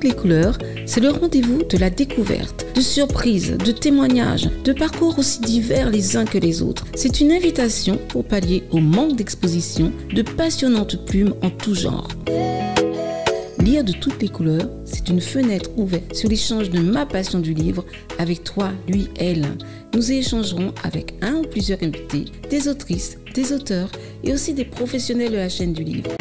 les couleurs, c'est le rendez-vous de la découverte, de surprises, de témoignages, de parcours aussi divers les uns que les autres. C'est une invitation pour pallier au manque d'exposition de passionnantes plumes en tout genre. Lire de toutes les couleurs, c'est une fenêtre ouverte sur l'échange de ma passion du livre avec toi, lui, elle. Nous y échangerons avec un ou plusieurs invités, des autrices, des auteurs et aussi des professionnels de la chaîne du livre.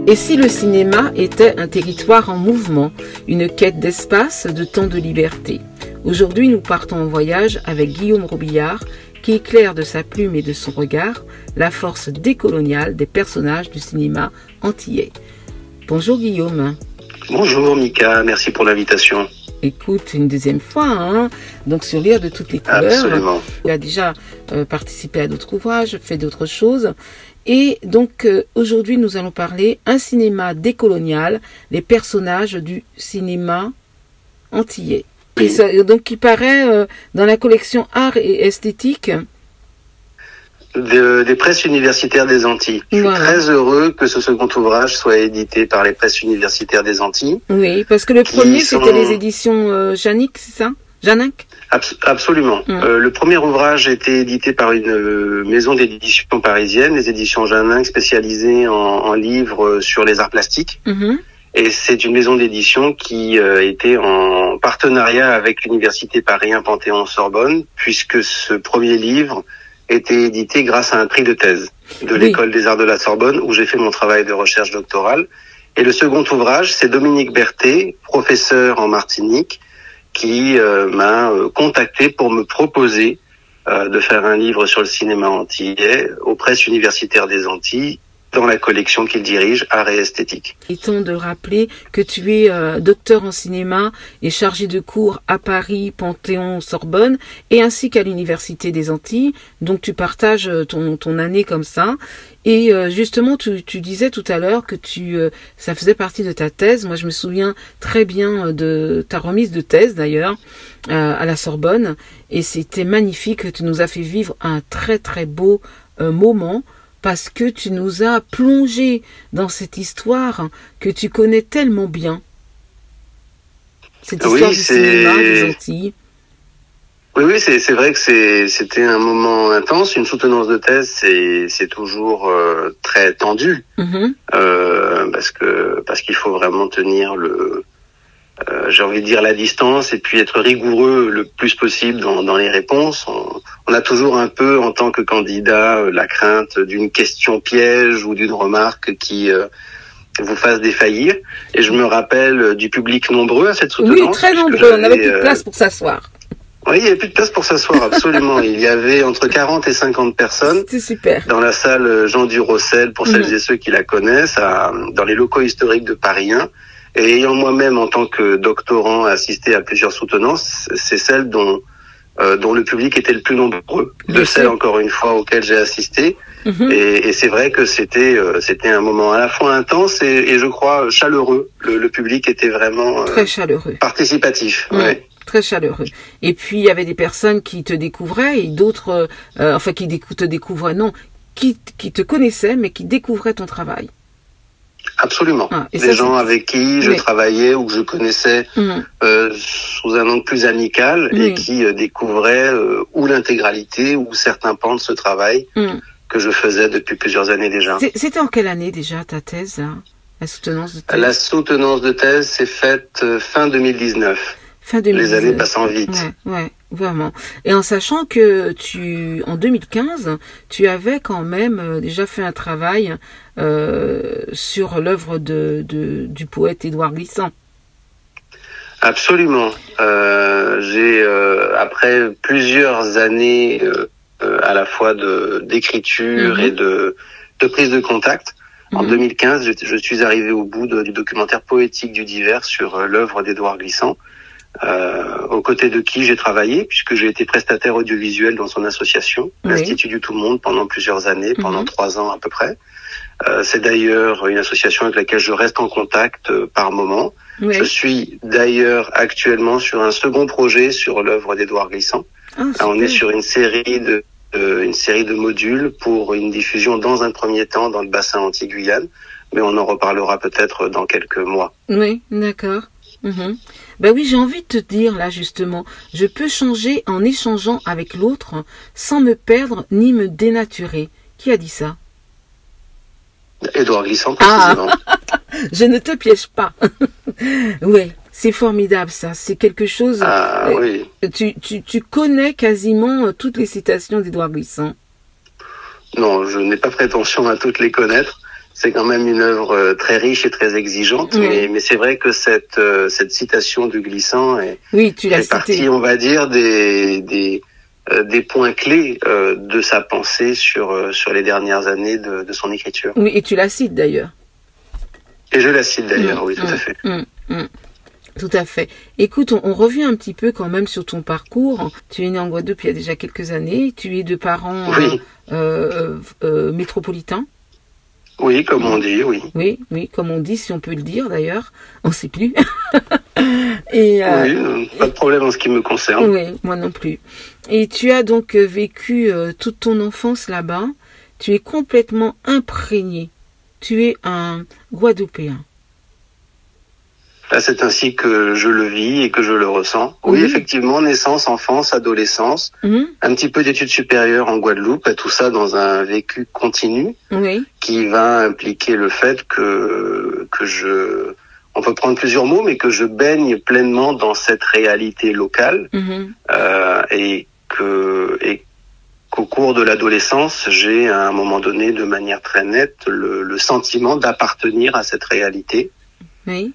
Et si le cinéma était un territoire en mouvement, une quête d'espace, de temps de liberté? Aujourd'hui, nous partons en voyage avec Guillaume Robillard, qui éclaire de sa plume et de son regard la force décoloniale des personnages du cinéma antillais. Bonjour Guillaume. Bonjour Mika, merci pour l'invitation. Écoute, une deuxième fois, donc sur Lire de toutes les couleurs. Absolument. Tu as déjà participé à d'autres ouvrages, fait d'autres choses. Et donc aujourd'hui, nous allons parler un cinéma décolonial, les personnages du cinéma antillais. Oui. Donc qui paraît dans la collection Art et Esthétique des presses universitaires des Antilles. Je suis très heureux que ce second ouvrage soit édité par les presses universitaires des Antilles. Oui, parce que le premier c'était les éditions Janik, c'est ça? Janik? Absolument. Le premier ouvrage a été édité par une maison d'édition parisienne, les éditions Janin, spécialisées en livres sur les arts plastiques. Et c'est une maison d'édition qui était en partenariat avec l'université Paris 1 Panthéon-Sorbonne, puisque ce premier livre était édité grâce à un prix de thèse de l'école des arts de la Sorbonne, où j'ai fait mon travail de recherche doctorale. Et le second ouvrage, c'est Dominique Berthet, professeur en Martinique, qui m'a contacté pour me proposer de faire un livre sur le cinéma antillais aux presses universitaires des Antilles, dans la collection qu'il dirige, Art et Esthétique. Il est temps de rappeler que tu es docteur en cinéma et chargé de cours à Paris, Panthéon-Sorbonne, et ainsi qu'à l'Université des Antilles. Donc tu partages ton année comme ça. Et justement, tu disais tout à l'heure que ça faisait partie de ta thèse. Moi, je me souviens très bien de ta remise de thèse, d'ailleurs, à la Sorbonne. Et c'était magnifique. Tu nous as fait vivre un très, très beau moment, parce que tu nous as plongé dans cette histoire que tu connais tellement bien. Cette histoire du cinéma des Antilles. Oui, c'est vrai que c'était un moment intense. Une soutenance de thèse, c'est toujours très tendu, parce qu'il faut vraiment tenir j'ai envie de dire la distance, et puis être rigoureux le plus possible dans les réponses. On a toujours un peu, en tant que candidat, la crainte d'une question piège ou d'une remarque qui vous fasse défaillir. Et je me rappelle du public nombreux à cette soutenance. Oui, très nombreux. On n'avait plus de place pour s'asseoir. Oui, il n'y avait plus de place pour s'asseoir, absolument. Il y avait entre 40 et 50 personnes. C'était super. Dans la salle Jean Durossel, pour celles et ceux qui la connaissent, dans les locaux historiques de Paris 1. Et ayant moi-même, en tant que doctorant, assisté à plusieurs soutenances, c'est celle dont le public était le plus nombreux, de celles, encore une fois, auxquelles j'ai assisté. Et c'est vrai que c'était un moment à la fois intense et je crois chaleureux. Le public était vraiment très chaleureux, participatif. Très chaleureux. Et puis il y avait des personnes qui te découvraient et d'autres, qui te connaissaient mais qui découvraient ton travail. Absolument. Des gens avec qui je travaillais ou que je connaissais sous un angle plus amical et qui découvraient ou l'intégralité ou certains pans de ce travail que je faisais depuis plusieurs années déjà. C'était en quelle année déjà ta thèse, là, la soutenance de thèse? La soutenance de thèse s'est faite fin 2019. Fin 2019. Les années passant vite. Ouais, vraiment. Et en sachant que en 2015, tu avais quand même déjà fait un travail sur l'œuvre du poète Édouard Glissant. Absolument. J'ai après plusieurs années à la fois d'écriture et de prise de contact. En 2015, je suis arrivé au bout du documentaire poétique du Divers sur l'œuvre d'Édouard Glissant. Aux côtés de qui j'ai travaillé, puisque j'ai été prestataire audiovisuel dans son association, l'Institut du Tout Monde, pendant plusieurs années, pendant 3 ans à peu près. C'est d'ailleurs une association avec laquelle je reste en contact par moment. Je suis d'ailleurs actuellement sur un second projet sur l'œuvre d'Édouard Glissant. On est sur une série une série de modules pour une diffusion dans un premier temps dans le bassin Antilles-Guyane, mais on en reparlera peut-être dans quelques mois. Oui, d'accord. Ben oui, j'ai envie de te dire là justement, je peux changer en échangeant avec l'autre sans me perdre ni me dénaturer. Qui a dit ça? Édouard Glissant, précisément. Je ne te piège pas. Oui, c'est formidable ça. C'est quelque chose. Oui. Tu connais quasiment toutes les citations d'Édouard Glissant. Non, je n'ai pas prétention à toutes les connaître. C'est quand même une œuvre très riche et très exigeante, mais c'est vrai que cette citation de Glissant fait partie, on va dire, des points clés de sa pensée sur les dernières années de son écriture. Oui, et tu la cites d'ailleurs. Et je la cite d'ailleurs, oui, tout à fait. Tout à fait. Écoute, on revient un petit peu quand même sur ton parcours. Tu es né en Guadeloupe il y a déjà quelques années. Tu es de parents métropolitains. Oui, comme on dit, oui. Oui, comme on dit, si on peut le dire d'ailleurs. On ne sait plus. Oui, pas de problème en ce qui me concerne. Oui, moi non plus. Et tu as donc vécu toute ton enfance là-bas. Tu es complètement imprégné. Tu es un Guadeloupéen. Là, c'est ainsi que je le vis et que je le ressens. Oui, effectivement, naissance, enfance, adolescence, un petit peu d'études supérieures en Guadeloupe, et tout ça dans un vécu continu qui va impliquer le fait que on peut prendre plusieurs mots, mais que je baigne pleinement dans cette réalité locale et qu'au cours de l'adolescence, j'ai à un moment donné, de manière très nette, le sentiment d'appartenir à cette réalité. Oui.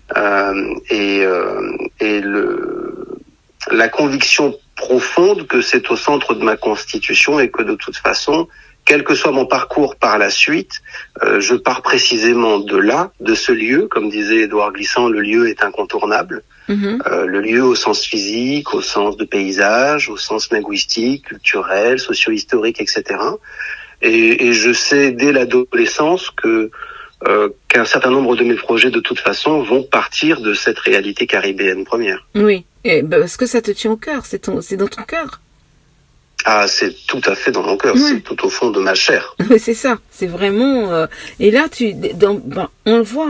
La conviction profonde que c'est au centre de ma constitution et que de toute façon, quel que soit mon parcours par la suite, je pars précisément de là, de ce lieu. Comme disait Édouard Glissant, le lieu est incontournable. Le lieu au sens physique, au sens de paysage, au sens linguistique, culturel, socio-historique, etc. Et je sais dès l'adolescence qu'un certain nombre de mes projets, de toute façon, vont partir de cette réalité caribéenne première. Oui, parce que ça te tient au cœur, c'est dans ton cœur. Ah, c'est tout à fait dans mon cœur, c'est tout au fond de ma chair. Oui, c'est ça, c'est vraiment... Et là, on le voit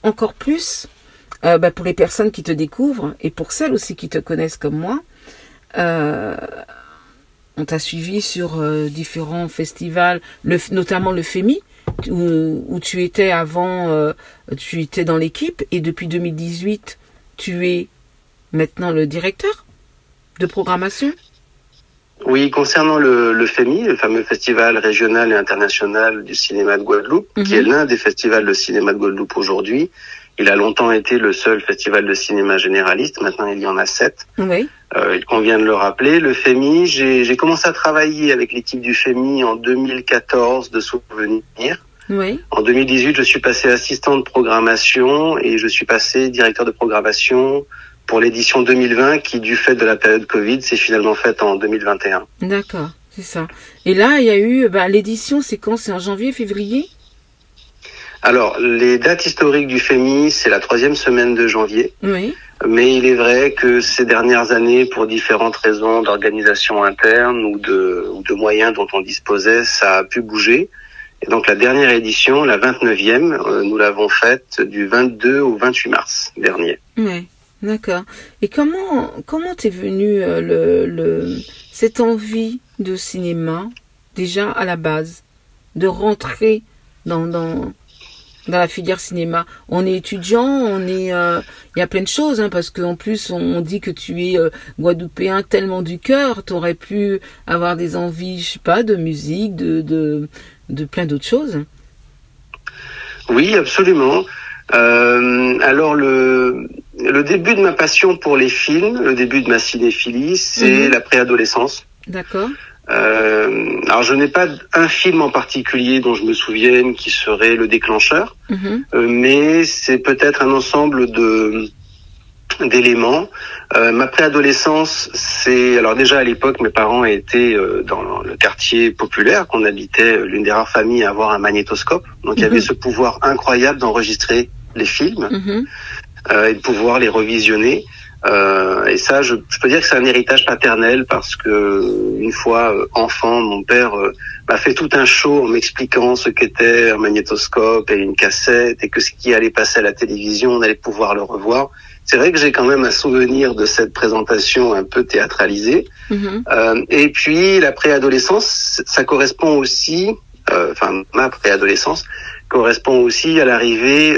encore plus, pour les personnes qui te découvrent, et pour celles aussi qui te connaissent comme moi. On t'a suivi sur différents festivals, notamment le FEMI, où tu étais avant, tu étais dans l'équipe, et depuis 2018, tu es maintenant le directeur de programmation. Oui, concernant le FEMI, le fameux festival régional et international du cinéma de Guadeloupe, qui est l'un des festivals de cinéma de Guadeloupe aujourd'hui. Il a longtemps été le seul festival de cinéma généraliste, maintenant il y en a 7. Oui. Il convient de le rappeler. Le FEMI, j'ai commencé à travailler avec l'équipe du FEMI en 2014 de souvenir. Oui. En 2018, je suis passé assistant de programmation et je suis passé directeur de programmation pour l'édition 2020 qui, du fait de la période Covid, s'est finalement faite en 2021. D'accord, c'est ça. Et là, il y a eu l'édition, c'est quand? C'est en janvier, février? Alors, les dates historiques du FEMI, c'est la 3e semaine de janvier. Oui. Mais il est vrai que ces dernières années, pour différentes raisons d'organisation interne ou de moyens dont on disposait, ça a pu bouger. Et donc la dernière édition, la 29e, nous l'avons faite du 22 au 28 mars dernier. Oui, d'accord. Et comment t'es venue cette envie de cinéma, déjà à la base, de rentrer dans la filière cinéma? On est étudiant, il y a plein de choses, parce qu'en plus on dit que tu es guadeloupéen tellement du cœur, t'aurais pu avoir des envies, je sais pas, de musique, de plein d'autres choses. Oui, absolument. Alors le début de ma passion pour les films, le début de ma cinéphilie, c'est la préadolescence. D'accord. Alors je n'ai pas un film en particulier dont je me souvienne qui serait le déclencheur, mais c'est peut-être un ensemble d'éléments. Ma préadolescence, alors déjà à l'époque, mes parents étaient dans le quartier populaire qu'on habitait, l'une des rares familles à avoir un magnétoscope. Donc il y avait ce pouvoir incroyable d'enregistrer les films. et de pouvoir les revisionner. Et ça, je peux dire que c'est un héritage paternel parce que une fois enfant, mon père m'a fait tout un show en m'expliquant ce qu'était un magnétoscope et une cassette et que ce qui allait passer à la télévision, on allait pouvoir le revoir. C'est vrai que j'ai quand même un souvenir de cette présentation un peu théâtralisée. Et puis la préadolescence, ça correspond aussi, ma préadolescence correspond aussi à l'arrivée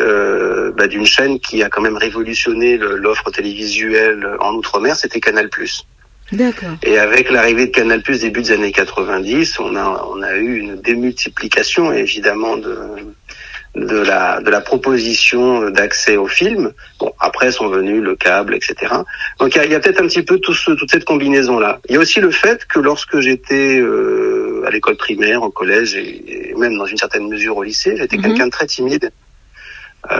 d'une chaîne qui a quand même révolutionné l'offre télévisuelle en Outre-mer, c'était Canal+. D'accord. Et avec l'arrivée de Canal+, début des années 90, on a eu une démultiplication évidemment de la proposition d'accès au film. Bon, après sont venus le câble, etc. Donc il y a peut-être un petit peu toute cette combinaison-là. Il y a aussi le fait que lorsque j'étais à l'école primaire, au collège et même dans une certaine mesure au lycée, j'étais quelqu'un de très timide.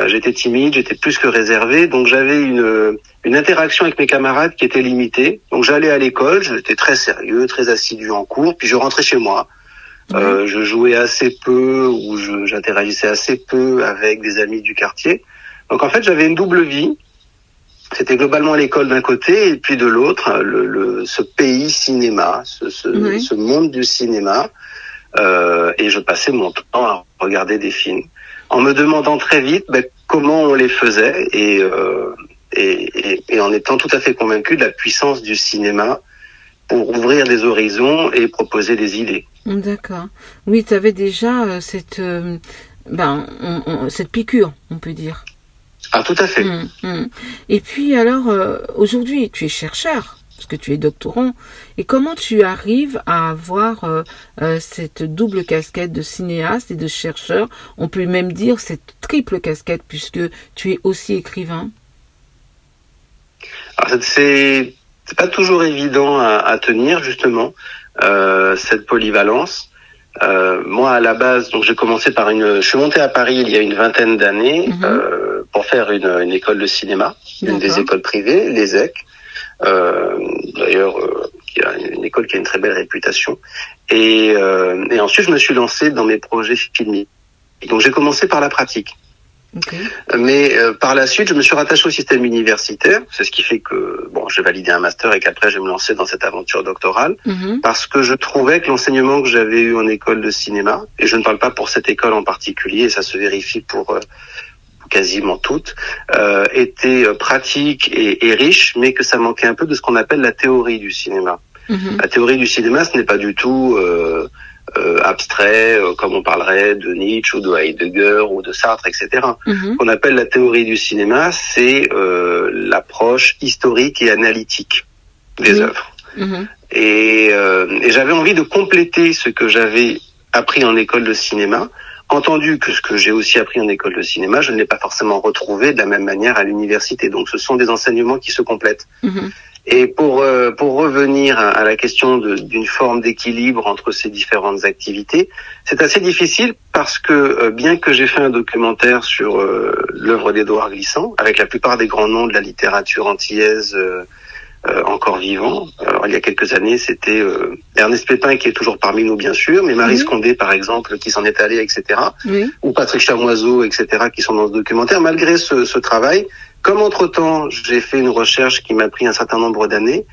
J'étais timide, j'étais plus que réservé, donc j'avais une interaction avec mes camarades qui était limitée. Donc j'allais à l'école, j'étais très sérieux, très assidu en cours, puis je rentrais chez moi. Je jouais assez peu ou j'interagissais assez peu avec des amis du quartier. Donc en fait, j'avais une double vie. C'était globalement l'école d'un côté et puis de l'autre, ce pays cinéma, ce monde du cinéma. Et je passais mon temps à regarder des films, en me demandant très vite comment on les faisait et en étant tout à fait convaincu de la puissance du cinéma pour ouvrir des horizons et proposer des idées. D'accord. Oui, tu avais déjà cette piqûre, on peut dire. Ah, tout à fait. Et puis alors, aujourd'hui, tu es chercheur, parce que tu es doctorant. Et comment tu arrives à avoir cette double casquette de cinéaste et de chercheur? On peut même dire cette triple casquette, puisque tu es aussi écrivain. Alors, c'est pas toujours évident à tenir, justement, cette polyvalence. Moi, à la base, donc j'ai commencé je suis monté à Paris il y a une vingtaine d'années pour faire une école de cinéma, une des écoles privées, l'ESSEC. D'ailleurs, qui a une école qui a une très belle réputation. Et ensuite, je me suis lancé dans mes projets filmiques. Donc, j'ai commencé par la pratique. Okay. Mais par la suite, je me suis rattaché au système universitaire. C'est ce qui fait que j'ai validé un master et qu'après, je vais me lancer dans cette aventure doctorale parce que je trouvais que l'enseignement que j'avais eu en école de cinéma, et je ne parle pas pour cette école en particulier, et ça se vérifie pour quasiment toutes, était pratique et riche, mais que ça manquait un peu de ce qu'on appelle la théorie du cinéma. La théorie du cinéma, ce n'est pas du tout abstrait, comme on parlerait de Nietzsche ou de Heidegger ou de Sartre, etc. Ce qu'on appelle la théorie du cinéma, c'est l'approche historique et analytique des œuvres. Et j'avais envie de compléter ce que j'avais appris en école de cinéma, entendu que ce que j'ai aussi appris en école de cinéma, je ne l'ai pas forcément retrouvé de la même manière à l'université. Donc ce sont des enseignements qui se complètent. Et pour revenir à la question d'une forme d'équilibre entre ces différentes activités, c'est assez difficile parce que bien que j'ai fait un documentaire sur l'œuvre d'Édouard Glissant, avec la plupart des grands noms de la littérature antillaise encore vivants. Alors il y a quelques années, c'était Ernest Pépin qui est toujours parmi nous bien sûr, mais Maryse Condé par exemple qui s'en est allée, etc. Ou Patrick Chamoiseau, etc. qui sont dans ce documentaire. Malgré ce travail, comme entre-temps j'ai fait une recherche qui m'a pris un certain nombre d'années,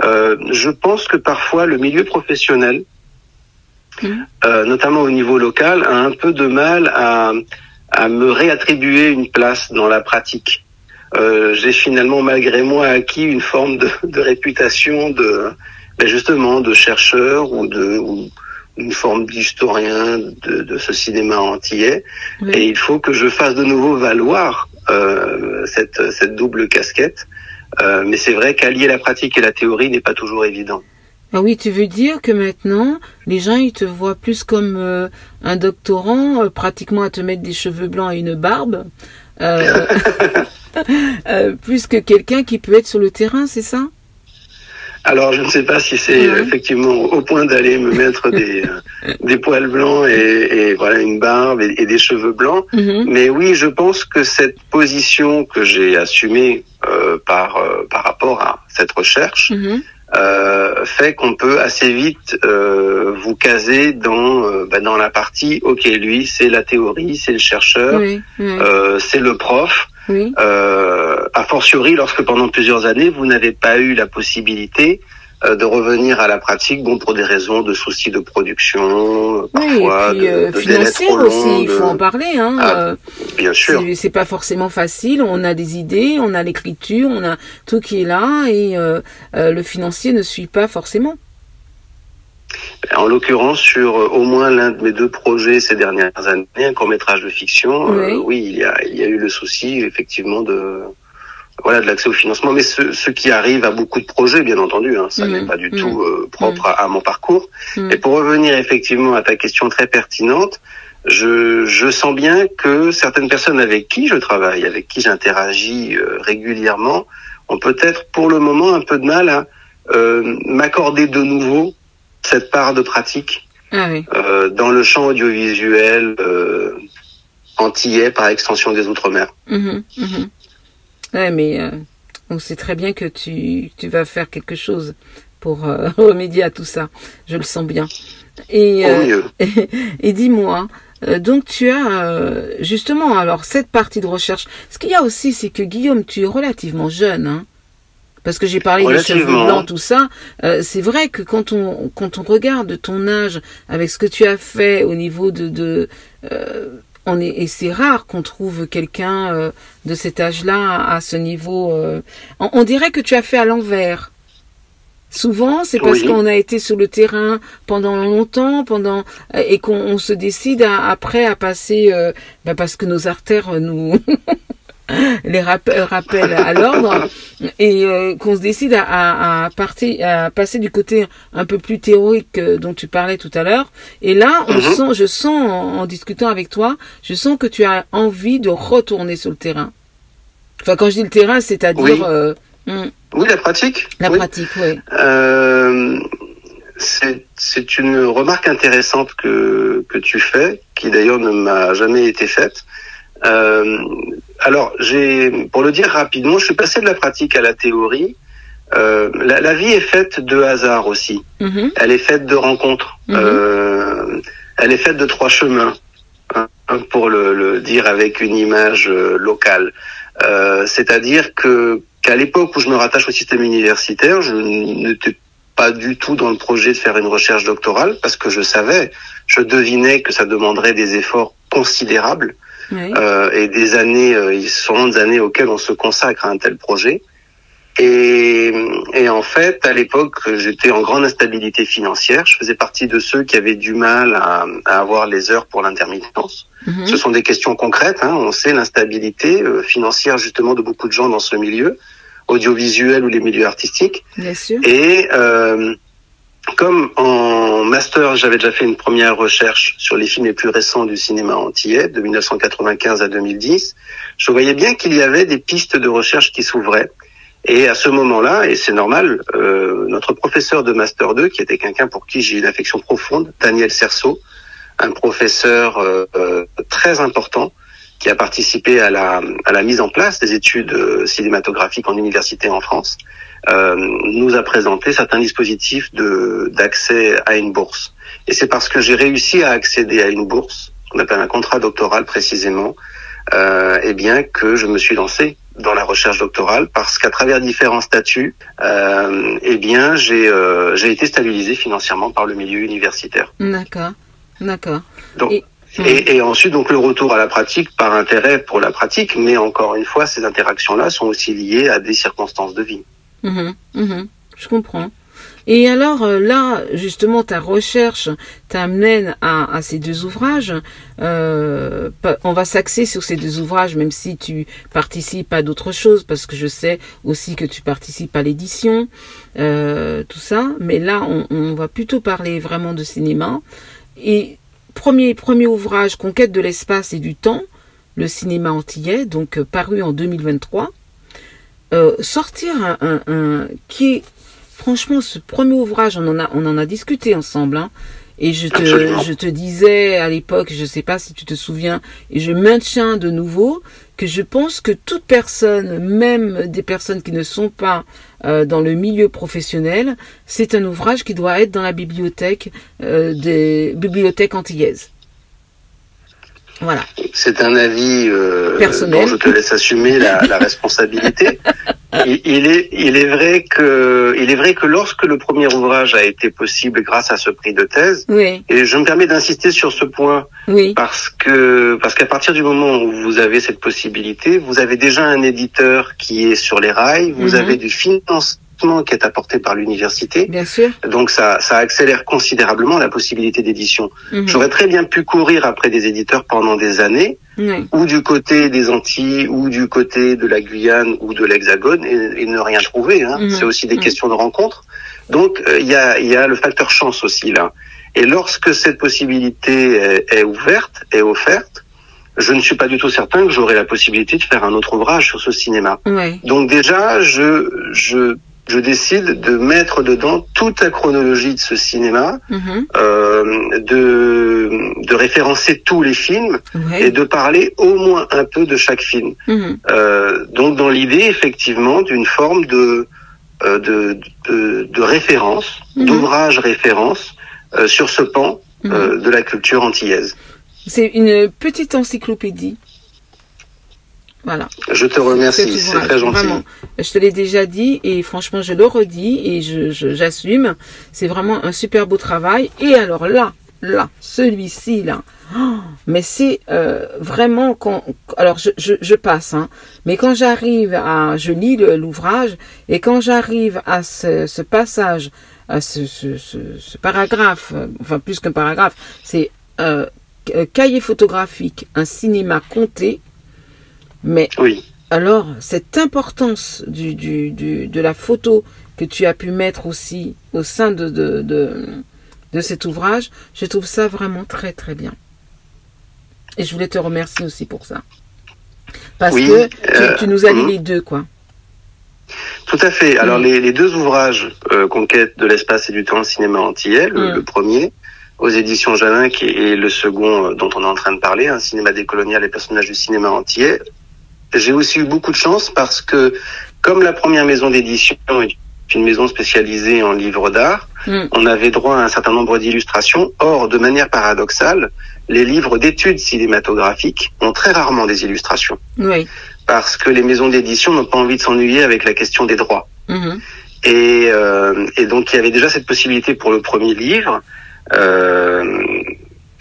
je pense que parfois le milieu professionnel, notamment au niveau local, a un peu de mal à me réattribuer une place dans la pratique. J'ai finalement, malgré moi, acquis une forme de réputation justement de chercheur ou une forme d'historien de ce cinéma antillais. Et il faut que je fasse de nouveau valoir cette double casquette. Mais c'est vrai qu'allier la pratique et la théorie n'est pas toujours évident. Ah oui, tu veux dire que maintenant, les gens, ils te voient plus comme un doctorant, pratiquement à te mettre des cheveux blancs et une barbe, plus que quelqu'un qui peut être sur le terrain, c'est ça? Alors, je ne sais pas si c'est effectivement au point d'aller me mettre des poils blancs et voilà une barbe et des cheveux blancs. Mais oui, je pense que cette position que j'ai assumée par rapport à cette recherche fait qu'on peut assez vite vous caser dans la partie. Ok, lui, c'est la théorie, c'est le chercheur, c'est le prof. Oui. A fortiori lorsque pendant plusieurs années vous n'avez pas eu la possibilité de revenir à la pratique, bon, pour des raisons de soucis de production, parfois, et puis, de financière trop longs, aussi, il faut en parler, hein. Bien sûr. C'est pas forcément facile, on a des idées, on a l'écriture, on a tout qui est là, et le financier ne suit pas forcément. En l'occurrence, sur au moins l'un de mes 2 projets ces dernières années, un court-métrage de fiction, oui, il y a eu le souci, effectivement, de l'accès au financement, mais ce qui arrive à beaucoup de projets, bien entendu, hein, ça n'est pas du tout propre à mon parcours. Et pour revenir effectivement à ta question très pertinente, je sens bien que certaines personnes avec qui je travaille, avec qui j'interagis régulièrement, ont peut-être pour le moment un peu de mal à m'accorder de nouveau cette part de pratique dans le champ audiovisuel antillais par extension des Outre-mer. Ouais, mais on sait très bien que tu vas faire quelque chose pour remédier à tout ça. Je le sens bien. Et, et dis-moi, donc tu as justement alors cette partie de recherche. Ce qu'il y a aussi, c'est que Guillaume, tu es relativement jeune, hein. Parce que j'ai parlé des cheveux blancs, tout ça. C'est vrai que quand on regarde ton âge avec ce que tu as fait au niveau et c'est rare qu'on trouve quelqu'un de cet âge-là à ce niveau. On dirait que tu as fait à l'envers. Souvent, c'est parce qu'on a été sur le terrain pendant longtemps, et qu'on se décide après à passer, parce que nos artères nous les rappellent à l'ordre, et qu'on se décide à passer du côté un peu plus théorique dont tu parlais tout à l'heure. Et là, je sens en discutant avec toi, je sens que tu as envie de retourner sur le terrain. Enfin, quand je dis le terrain, c'est-à-dire oui, la pratique. La pratique, oui. C'est une remarque intéressante que tu fais, qui d'ailleurs ne m'a jamais été faite. Alors, pour le dire rapidement, je suis passé de la pratique à la théorie. La vie est faite de hasard aussi. Elle est faite de rencontres. Elle est faite de 3 chemins, hein, pour le dire avec une image locale. C'est-à-dire qu'à l'époque où je me rattache au système universitaire, je n'étais pas du tout dans le projet de faire une recherche doctorale, parce que je devinais que ça demanderait des efforts considérables. Et des années, il sont des années auxquelles on se consacre à un tel projet. Et en fait, à l'époque, j'étais en grande instabilité financière. Je faisais partie de ceux qui avaient du mal à avoir les heures pour l'intermittence. Ce sont des questions concrètes, hein. On sait l'instabilité financière justement de beaucoup de gens dans ce milieu audiovisuel ou les milieux artistiques. Bien sûr. Et comme en master, j'avais déjà fait une première recherche sur les films les plus récents du cinéma antillais, de 1995 à 2010, je voyais bien qu'il y avait des pistes de recherche qui s'ouvraient. Et à ce moment-là, et c'est normal, notre professeur de Master 2, qui était quelqu'un pour qui j'ai une affection profonde, Daniel Cerceau, un professeur très important, qui a participé à la mise en place des études cinématographiques en université en France, nous a présenté certains dispositifs d'accès à une bourse. Et c'est parce que j'ai réussi à accéder à une bourse, qu'on appelle un contrat doctoral précisément, eh bien que je me suis lancé dans la recherche doctorale, parce qu'à travers différents statuts, eh bien j'ai été stabilisé financièrement par le milieu universitaire. D'accord. Donc, et ensuite, donc, le retour à la pratique par intérêt pour la pratique, mais encore une fois, ces interactions-là sont aussi liées à des circonstances de vie. Je comprends. Et alors, là, justement, ta recherche t'amène à ces 2 ouvrages. On va s'axer sur ces 2 ouvrages, même si tu participes à d'autres choses, parce que je sais aussi que tu participes à l'édition, tout ça. Mais là, on va plutôt parler vraiment de cinéma. Et premier ouvrage, Conquête de l'espace et du temps, le cinéma antillais, donc paru en 2023. Sortir qui est, franchement, ce premier ouvrage, on en a discuté ensemble, hein. Et je te disais à l'époque, je sais pas si tu te souviens, et je maintiens de nouveau que je pense que toute personne, même des personnes qui ne sont pas dans le milieu professionnel, c'est un ouvrage qui doit être dans la bibliothèque des bibliothèques antillaises. Voilà. C'est un avis personnel. dont je te laisse assumer la responsabilité. Il est vrai que lorsque le premier ouvrage a été possible grâce à ce prix de thèse, oui. Et je me permets d'insister sur ce point, oui. parce qu'à partir du moment où vous avez cette possibilité, vous avez déjà un éditeur qui est sur les rails, vous avez du financement qui est apporté par l'université. Bien sûr. Donc ça accélère considérablement la possibilité d'édition. J'aurais très bien pu courir après des éditeurs pendant des années, ou du côté des Antilles, ou du côté de la Guyane, ou de l'Hexagone, et ne rien trouver. C'est aussi des questions de rencontre. Donc il y a le facteur chance aussi là. Et lorsque cette possibilité est ouverte, est offerte, je ne suis pas du tout certain que j'aurai la possibilité de faire un autre ouvrage sur ce cinéma. Oui. Donc déjà, je décide de mettre dedans toute la chronologie de ce cinéma, de référencer tous les films et de parler au moins un peu de chaque film. Donc dans l'idée effectivement d'une forme de référence, d'ouvrage référence sur ce pan de la culture antillaise. C'est une petite encyclopédie. Voilà. Je te remercie, c'est très gentil. Vraiment, je te l'ai déjà dit et franchement je le redis et j'assume. C'est vraiment un super beau travail. Et alors là, celui-ci là, mais c'est vraiment alors je passe, mais quand j'arrive je lis l'ouvrage et quand j'arrive à ce passage, à ce paragraphe, enfin plus qu'un paragraphe, c'est cahier photographique, un cinéma compté. Mais oui. Alors, cette importance de la photo que tu as pu mettre aussi au sein de cet ouvrage, je trouve ça vraiment très très bien. Et je voulais te remercier aussi pour ça. Parce que tu nous as dit les deux, quoi. Tout à fait. Alors les deux ouvrages, Conquête de l'espace et du temps, cinéma antillais, le premier, aux éditions Janinck, et le second dont on est en train de parler, un cinéma décolonial et personnages du cinéma antillais. J'ai aussi eu beaucoup de chance parce que, comme la première maison d'édition est une maison spécialisée en livres d'art, on avait droit à un certain nombre d'illustrations. Or, de manière paradoxale, les livres d'études cinématographiques ont très rarement des illustrations. Oui. Parce que les maisons d'édition n'ont pas envie de s'ennuyer avec la question des droits. Et donc, il y avait déjà cette possibilité pour le premier livre.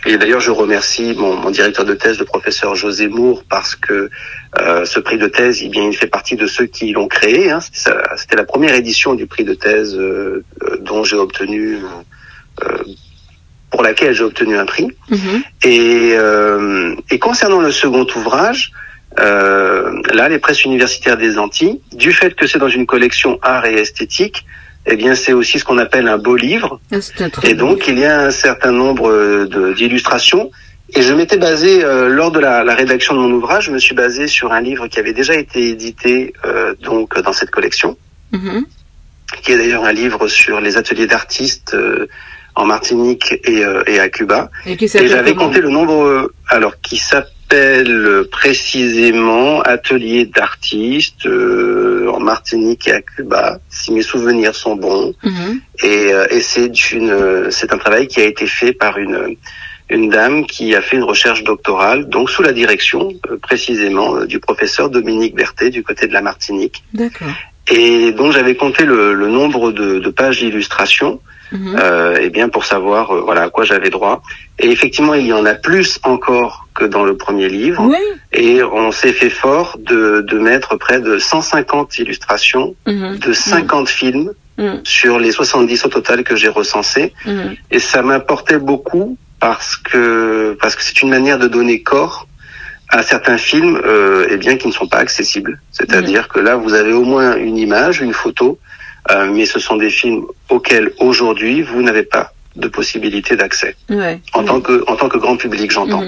Et d'ailleurs, je remercie mon directeur de thèse, le professeur José Moore, parce que ce prix de thèse, il fait partie de ceux qui l'ont créé. C'était la première édition du prix de thèse dont j'ai obtenu, pour laquelle j'ai obtenu un prix. Et concernant le second ouvrage, là, les presses universitaires des Antilles, du fait que c'est dans une collection art et esthétique, eh bien, c'est aussi ce qu'on appelle un beau livre. Et donc, il y a un certain nombre d'illustrations. Et je m'étais basé, lors de la rédaction de mon ouvrage, je me suis basé sur un livre qui avait déjà été édité donc dans cette collection, qui est d'ailleurs un livre sur les ateliers d'artistes en Martinique et à Cuba. Et j'avais compté le nombre, qui s'appelle précisément Atelier d'artistes en Martinique et à Cuba, si mes souvenirs sont bons. Et c'est un travail qui a été fait par une dame qui a fait une recherche doctorale, donc sous la direction précisément du professeur Dominique Berthet du côté de la Martinique. D'accord. Et donc j'avais compté le nombre de pages d'illustration. Pour savoir à quoi j'avais droit. Et effectivement, il y en a plus encore que dans le premier livre. Oui. Et on s'est fait fort de mettre près de 150 illustrations de 50 films sur les 70 au total que j'ai recensés. Et ça m'importait beaucoup parce que c'est une manière de donner corps à certains films qui ne sont pas accessibles. C'est-à-dire que là, vous avez au moins une image, une photo, mais ce sont des films auxquels aujourd'hui vous n'avez pas de possibilité d'accès. En tant que grand public, j'entends.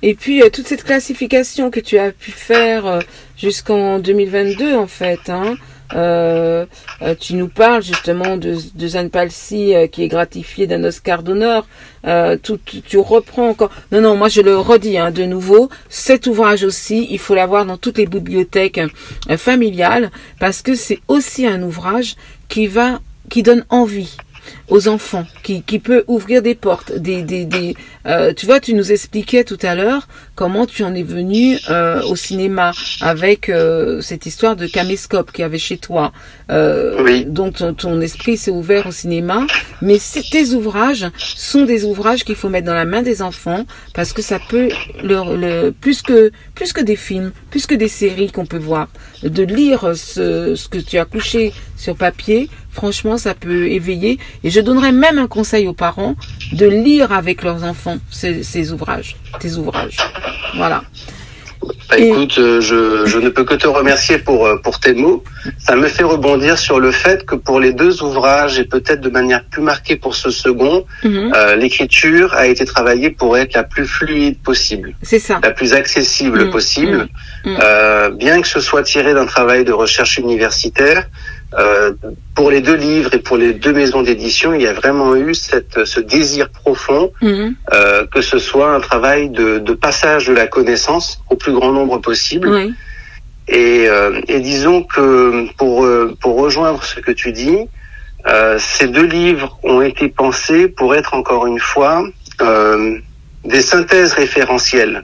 Et puis toute cette classification que tu as pu faire jusqu'en 2022 en fait, tu nous parles justement de Zane Palsy qui est gratifié d'un Oscar d'honneur. Tu reprends encore. Non, moi je le redis de nouveau. Cet ouvrage aussi, il faut l'avoir dans toutes les bibliothèques familiales parce que c'est aussi un ouvrage qui donne envie aux enfants, qui peut ouvrir des portes, tu vois, tu nous expliquais tout à l'heure comment tu en es venu au cinéma avec cette histoire de caméscope qu'il y avait chez toi. Oui. Donc ton esprit s'est ouvert au cinéma, mais tes ouvrages sont des ouvrages qu'il faut mettre dans la main des enfants parce que ça peut plus que des films, plus que des séries qu'on peut voir, de lire ce que tu as couché sur papier. Franchement, ça peut éveiller. Et je donnerais même un conseil aux parents de lire avec leurs enfants tes ouvrages. Voilà. Écoute, je ne peux que te remercier pour tes mots. Ça me fait rebondir sur le fait que pour les deux ouvrages, et peut-être de manière plus marquée pour ce second, l'écriture a été travaillée pour être la plus fluide possible. C'est ça. La plus accessible possible. Bien que ce soit tiré d'un travail de recherche universitaire, pour les deux livres et pour les deux maisons d'édition, il y a vraiment eu ce désir profond que ce soit un travail de passage de la connaissance au plus grand nombre possible. Oui. Et disons que pour rejoindre ce que tu dis, ces deux livres ont été pensés pour être encore une fois des synthèses référentielles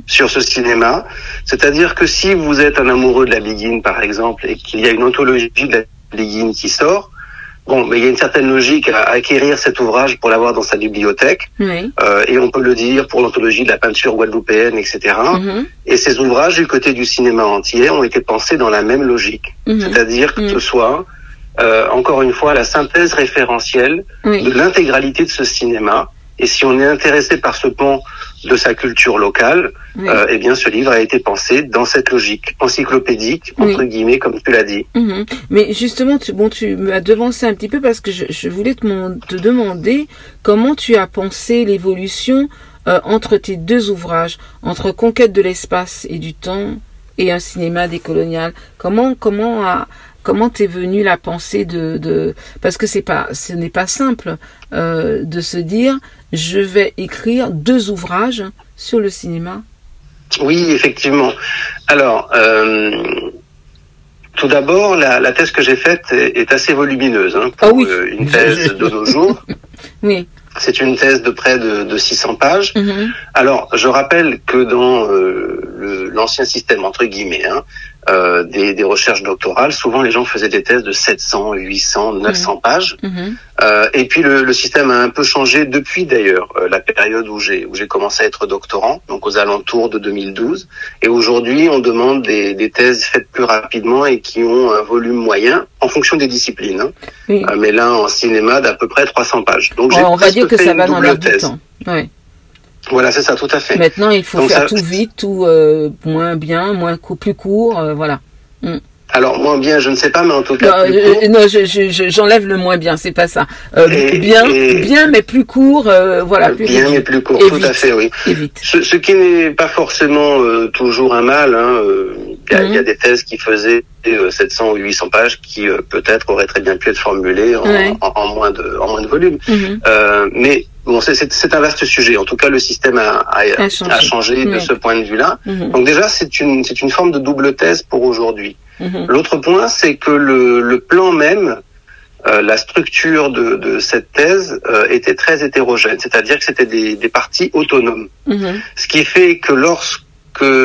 sur ce cinéma. C'est-à-dire que si vous êtes un amoureux de la Begin, par exemple, et qu'il y a une anthologie de la Begin qui sort, bon, mais il y a une certaine logique à acquérir cet ouvrage pour l'avoir dans sa bibliothèque. Oui. Et on peut le dire pour l'anthologie de la peinture guadeloupéenne, etc. Et ces ouvrages du côté du cinéma entier ont été pensés dans la même logique. C'est-à-dire que ce soit, encore une fois, la synthèse référentielle de l'intégralité de ce cinéma. Et si on est intéressé par ce pan de sa culture locale, eh bien, ce livre a été pensé dans cette logique encyclopédique, entre guillemets, comme tu l'as dit. Mais justement, tu m'as devancé un petit peu parce que je voulais te demander comment tu as pensé l'évolution entre tes deux ouvrages, entre Conquête de l'espace et du temps et un cinéma décolonial. Comment t'es venue la pensée parce que ce n'est pas simple de se dire je vais écrire deux ouvrages sur le cinéma. Oui, effectivement. Alors, tout d'abord, la thèse que j'ai faite est assez volumineuse pour une thèse de nos jours. Oui. C'est une thèse de près de 600 pages. Alors, je rappelle que dans l'ancien système, entre guillemets, des recherches doctorales, souvent les gens faisaient des thèses de 700, 800, 900 pages. Et puis le système a un peu changé depuis d'ailleurs la période où j'ai commencé à être doctorant, donc aux alentours de 2012. Et aujourd'hui, on demande des thèses faites plus rapidement et qui ont un volume moyen en fonction des disciplines. Mais là, en cinéma, d'à peu près 300 pages. Donc on va dire que ça va dans l'air du temps. Ouais. Voilà, c'est ça, tout à fait. Maintenant, il faut faire tout vite, tout moins bien, plus court, voilà. Alors, moins bien, je ne sais pas, mais en tout cas... Non, j'enlève le moins bien, c'est pas ça. Bien, mais plus court, voilà. Plus bien, vite. mais plus court, Et tout vite. À fait, oui. Et vite. Ce qui n'est pas forcément toujours un mal. Il y a des thèses qui faisaient 700 ou 800 pages qui peut-être auraient très bien pu être formulées en moins de volume. Mais bon, c'est un vaste sujet. En tout cas, le système a changé de ce point de vue-là. Donc déjà, c'est une forme de double thèse pour aujourd'hui. L'autre point, c'est que le plan même, la structure de cette thèse était très hétérogène. C'est-à-dire que c'était des parties autonomes. Ce qui fait que lorsque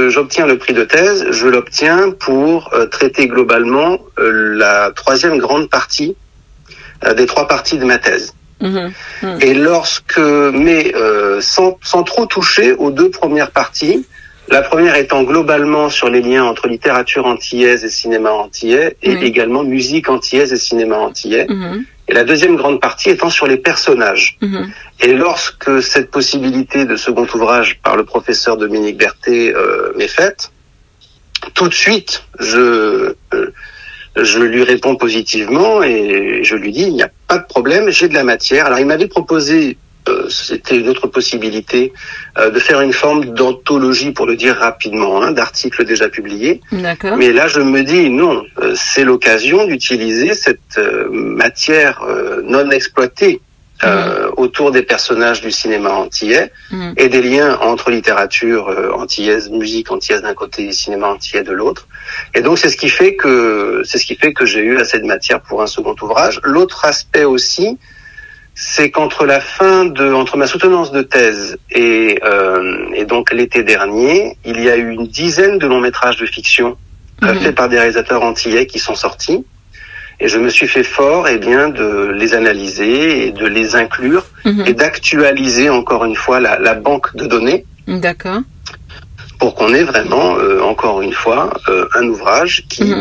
j'obtiens le prix de thèse, je l'obtiens pour traiter globalement la troisième grande partie des trois parties de ma thèse. Et sans trop toucher aux deux premières parties, la première étant globalement sur les liens entre littérature antillaise et cinéma antillais, et également musique antillaise et cinéma antillais. Et la deuxième grande partie étant sur les personnages. Et lorsque cette possibilité de second ouvrage par le professeur Dominique Berthet m'est faite, tout de suite, je lui réponds positivement et je lui dis, il n'y a pas de problème, j'ai de la matière. Alors il m'avait proposé, c'était une autre possibilité, de faire une forme d'anthologie, pour le dire rapidement, d'articles déjà publiés. D'accord. Mais là, je me dis, non, c'est l'occasion d'utiliser cette matière non exploitée autour des personnages du cinéma antillais et des liens entre littérature antillaise, musique antillaise d'un côté et cinéma antillais de l'autre. Et donc c'est ce qui fait que j'ai eu assez de matière pour un second ouvrage. L'autre aspect aussi, c'est qu'entre entre ma soutenance de thèse et donc l'été dernier, il y a eu une dizaine de longs métrages de fiction faits par des réalisateurs antillais qui sont sortis. Et je me suis fait fort, de les analyser et de les inclure et d'actualiser encore une fois la banque de données. D'accord. Pour qu'on ait vraiment, encore une fois, un ouvrage qui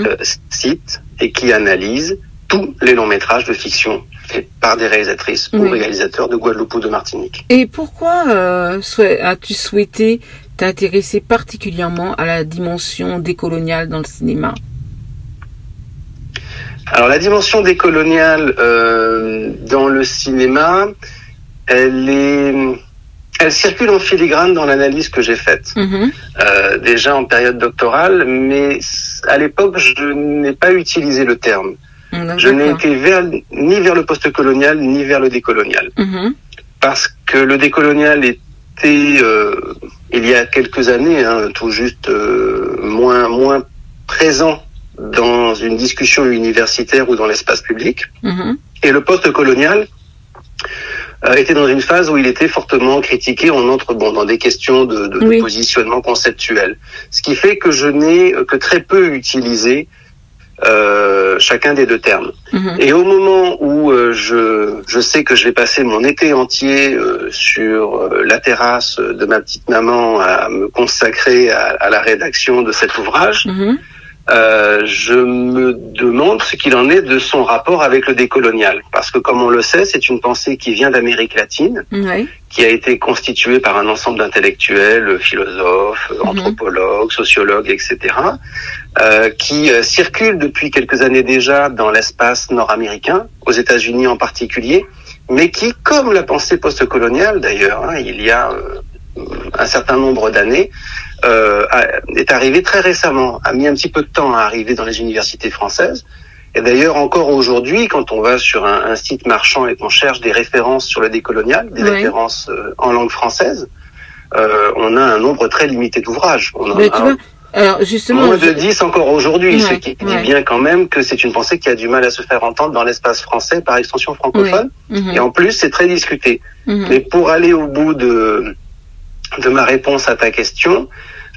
cite et qui analyse tous les longs métrages de fiction faits par des réalisatrices ou réalisateurs de Guadeloupe ou de Martinique. Et pourquoi as-tu souhaité t'intéresser particulièrement à la dimension décoloniale dans le cinéma ? Alors la dimension décoloniale dans le cinéma, elle circule en filigrane dans l'analyse que j'ai faite. Déjà en période doctorale, mais à l'époque je n'ai pas utilisé le terme. Je n'ai été ni vers le post-colonial ni vers le décolonial. Parce que le décolonial était, il y a quelques années, tout juste moins présent dans une discussion universitaire ou dans l'espace public. Et le post-colonial était dans une phase où il était fortement critiqué. On entre dans des questions de positionnement conceptuel. Ce qui fait que je n'ai que très peu utilisé chacun des deux termes. Et au moment où je sais que je vais passer mon été entier sur la terrasse de ma petite maman à me consacrer à la rédaction de cet ouvrage, je me demande ce qu'il en est de son rapport avec le décolonial. Parce que comme on le sait, c'est une pensée qui vient d'Amérique latine, qui a été constituée par un ensemble d'intellectuels, philosophes, anthropologues, sociologues, etc., qui circule depuis quelques années déjà dans l'espace nord-américain, aux États-Unis en particulier, mais qui, comme la pensée post-coloniale d'ailleurs, il y a un certain nombre d'années, est arrivé très récemment, a mis un petit peu de temps à arriver dans les universités françaises. Et d'ailleurs, encore aujourd'hui, quand on va sur un site marchand et qu'on cherche des références sur le décolonial, des références en langue française, on a un nombre très limité d'ouvrages. On en a alors justement, moins de 10 encore aujourd'hui, ce qui dit bien quand même que c'est une pensée qui a du mal à se faire entendre dans l'espace français, par extension francophone. Et en plus, c'est très discuté. Mais pour aller au bout de ma réponse à ta question,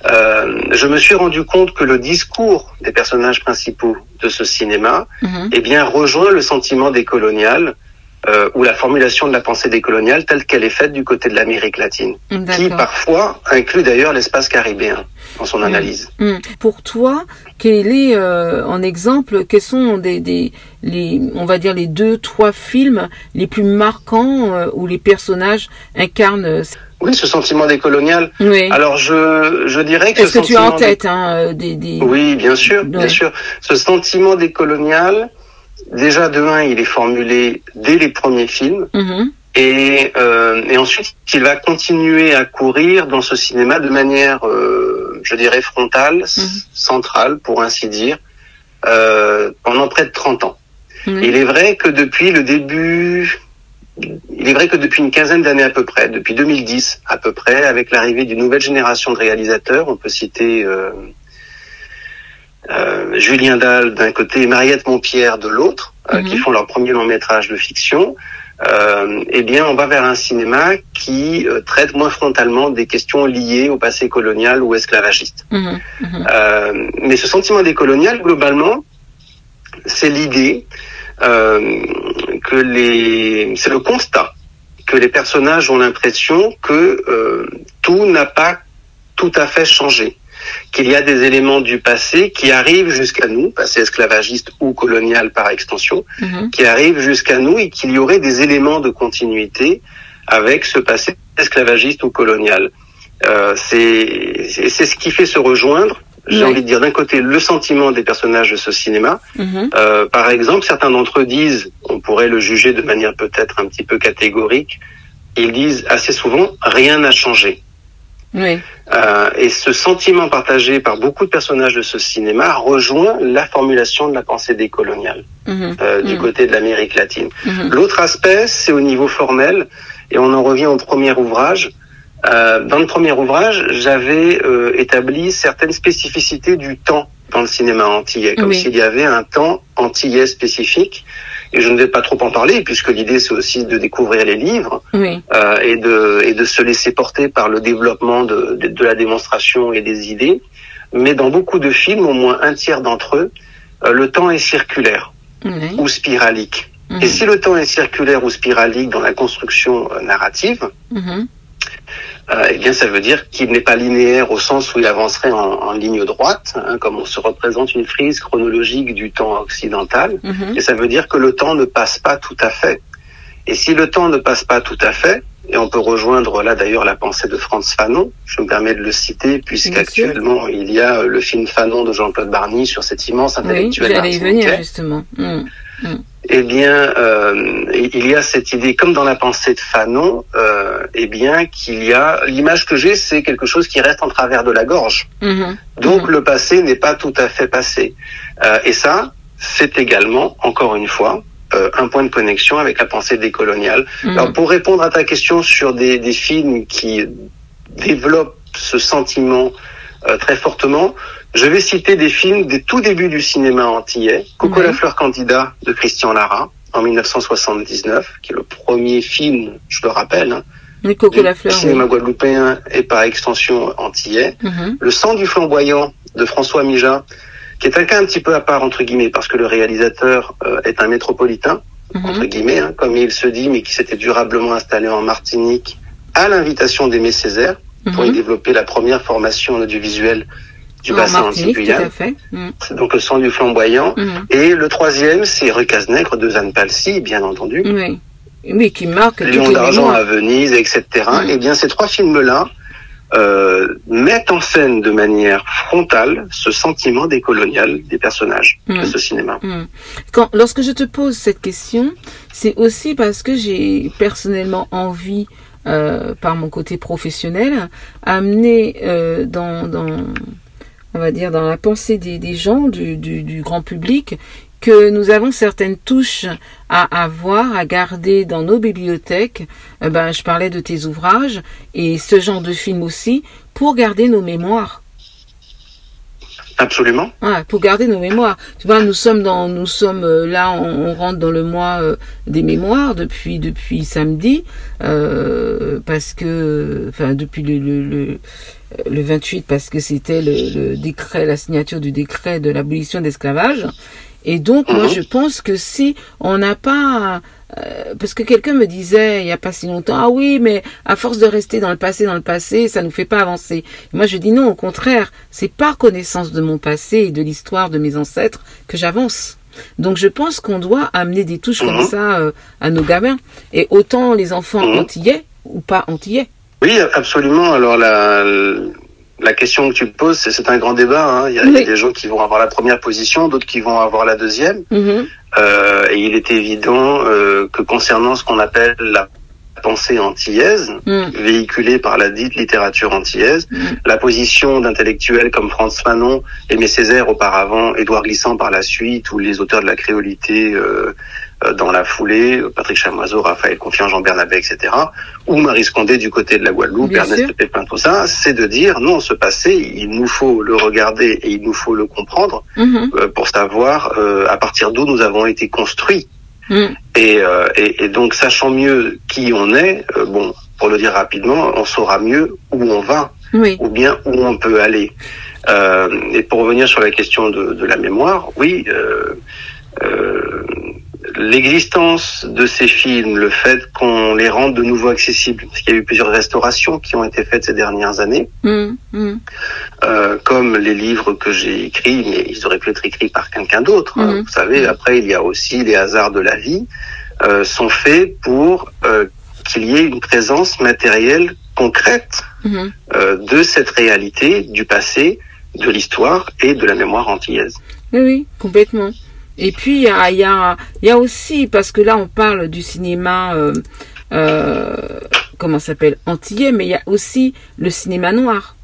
je me suis rendu compte que le discours des personnages principaux de ce cinéma, rejoint le sentiment décolonial, ou la formulation de la pensée décoloniale telle qu'elle est faite du côté de l'Amérique latine, qui parfois inclut d'ailleurs l'espace caribéen dans son analyse. Pour toi, quel est en exemple, quels sont on va dire les 2-3 films les plus marquants où les personnages incarnent oui, ce sentiment décolonial. Alors je dirais que est-ce que tu as en tête Oui, bien sûr, bien sûr. Ce sentiment décolonial, déjà de un, il est formulé dès les premiers films, et ensuite il va continuer à courir dans ce cinéma de manière, je dirais, frontale, centrale, pour ainsi dire, pendant près de 30 ans. Il est vrai que depuis une quinzaine d'années à peu près, depuis 2010 à peu près, avec l'arrivée d'une nouvelle génération de réalisateurs, on peut citer Julien Dalle d'un côté et Mariette Montpierre de l'autre, qui font leur premier long métrage de fiction, on va vers un cinéma qui traite moins frontalement des questions liées au passé colonial ou esclavagiste. Mais ce sentiment décolonial, globalement, c'est l'idée c'est le constat que les personnages ont l'impression que tout n'a pas tout à fait changé, qu'il y a des éléments du passé qui arrivent jusqu'à nous, passé esclavagiste ou colonial par extension, qui arrivent jusqu'à nous et qu'il y aurait des éléments de continuité avec ce passé esclavagiste ou colonial. C'est ce qui fait se rejoindre, j'ai envie de dire, d'un côté, le sentiment des personnages de ce cinéma. Par exemple, certains d'entre eux disent, on pourrait le juger de manière peut-être un petit peu catégorique, ils disent assez souvent, rien n'a changé. Oui. Et ce sentiment partagé par beaucoup de personnages de ce cinéma rejoint la formulation de la pensée décoloniale du côté de l'Amérique latine. L'autre aspect, c'est au niveau formel, et on en revient au premier ouvrage. Dans le premier ouvrage, j'avais établi certaines spécificités du temps dans le cinéma antillais, comme s'il y avait un temps antillais spécifique. Et je ne vais pas trop en parler, puisque l'idée c'est aussi de découvrir les livres et de se laisser porter par le développement de la démonstration et des idées. Mais dans beaucoup de films, au moins un tiers d'entre eux, le temps est circulaire ou spiralique. Et si le temps est circulaire ou spiralique dans la construction narrative, eh bien, ça veut dire qu'il n'est pas linéaire au sens où il avancerait en ligne droite, comme on se représente une frise chronologique du temps occidental. Et ça veut dire que le temps ne passe pas tout à fait. Et si le temps ne passe pas tout à fait, et on peut rejoindre là d'ailleurs la pensée de Frantz Fanon, je me permets de le citer, puisqu'actuellement il y a le film Fanon de Jean-Claude Barny sur cet immense intellectuel. Oui, j'allais y venir justement. Eh bien, il y a cette idée, comme dans la pensée de Fanon, eh bien, qu'il y a l'image que j'ai, c'est quelque chose qui reste en travers de la gorge. Donc, le passé n'est pas tout à fait passé. Et ça, c'est également, encore une fois, un point de connexion avec la pensée décoloniale. Alors, pour répondre à ta question sur des films qui développent ce sentiment très fortement, je vais citer des films des tout débuts du cinéma antillais. Coco la fleur candidat de Christian Lara en 1979, qui est le premier film, je le rappelle, Coco la fleur, cinéma guadeloupéen et par extension antillais. Le sang du flamboyant de François Mija, qui est un cas un petit peu à part entre guillemets, parce que le réalisateur est un métropolitain entre guillemets, comme il se dit, mais qui s'était durablement installé en Martinique à l'invitation d'Aimé Césaire pour y développer la première formation en audiovisuel du bassin antilles-Guyane. Donc le sang du flamboyant. Et le troisième, c'est Recasnègre de Zane Palsy, bien entendu. Oui, qui marque Lion d'argent à Venise, etc. Et bien ces trois films-là mettent en scène de manière frontale ce sentiment décolonial des personnages de ce cinéma. Lorsque je te pose cette question, c'est aussi parce que j'ai personnellement envie, par mon côté professionnel, amener on va dire, dans la pensée des gens, du grand public, que nous avons certaines touches à avoir, à garder dans nos bibliothèques. Je parlais de tes ouvrages et ce genre de film aussi, pour garder nos mémoires. Absolument. Pour garder nos mémoires. Tu vois, nous sommes là, on rentre dans le mois des mémoires depuis samedi, parce que, depuis le 28, parce que c'était le décret, la signature du décret de l'abolition de l'esclavage. Et donc, moi, je pense que si on n'a pas, parce que quelqu'un me disait, il n'y a pas si longtemps, ah oui, mais à force de rester dans le passé, ça nous fait pas avancer. Et moi, je dis non, au contraire, c'est par connaissance de mon passé et de l'histoire de mes ancêtres que j'avance. Donc, je pense qu'on doit amener des touches comme ça à nos gamins. Et autant les enfants antillais ou pas antillais. Oui, absolument. Alors, la question que tu poses, c'est un grand débat. Il y a des gens qui vont avoir la première position, d'autres qui vont avoir la deuxième. Et il est évident que concernant ce qu'on appelle la pensée antillaise, véhiculée par la dite littérature antillaise, la position d'intellectuels comme Frantz Fanon, Aimé Césaire auparavant, Édouard Glissant par la suite, ou les auteurs de la créolité dans la foulée, Patrick Chamoiseau, Raphaël Confiant, Jean Bernabé, etc., ou Marie Scondé du côté de la Guadeloupe, Ernest Pépin, tout ça, c'est de dire non, ce passé, il nous faut le regarder et il nous faut le comprendre pour savoir à partir d'où nous avons été construits. Et donc, sachant mieux qui on est, pour le dire rapidement, on saura mieux où on va, ou bien où on peut aller. Et pour revenir sur la question de la mémoire, l'existence de ces films, le fait qu'on les rende de nouveau accessibles, parce qu'il y a eu plusieurs restaurations qui ont été faites ces dernières années, comme les livres que j'ai écrits, mais ils auraient pu être écrits par quelqu'un d'autre. Vous savez, après, il y a aussi les hasards de la vie, sont faits pour qu'il y ait une présence matérielle concrète de cette réalité, du passé, de l'histoire et de la mémoire antillaise. Oui, complètement. Et puis il y a aussi, parce que là on parle du cinéma comment ça s'appelle, antillais, mais il y a aussi le cinéma noir.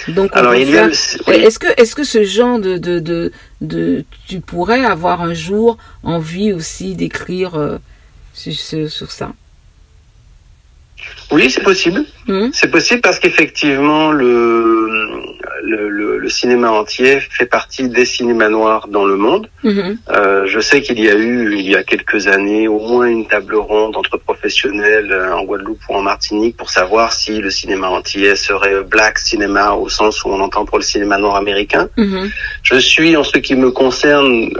Donc, alors est-ce que ce genre tu pourrais avoir un jour envie aussi d'écrire sur ça? Oui, c'est possible. C'est possible parce qu'effectivement, le cinéma entier fait partie des cinémas noirs dans le monde. Je sais qu'il y a eu, il y a quelques années, au moins une table ronde entre professionnels en Guadeloupe ou en Martinique pour savoir si le cinéma antillais serait black cinéma au sens où on entend pour le cinéma noir américain. Je suis, en ce qui me concerne,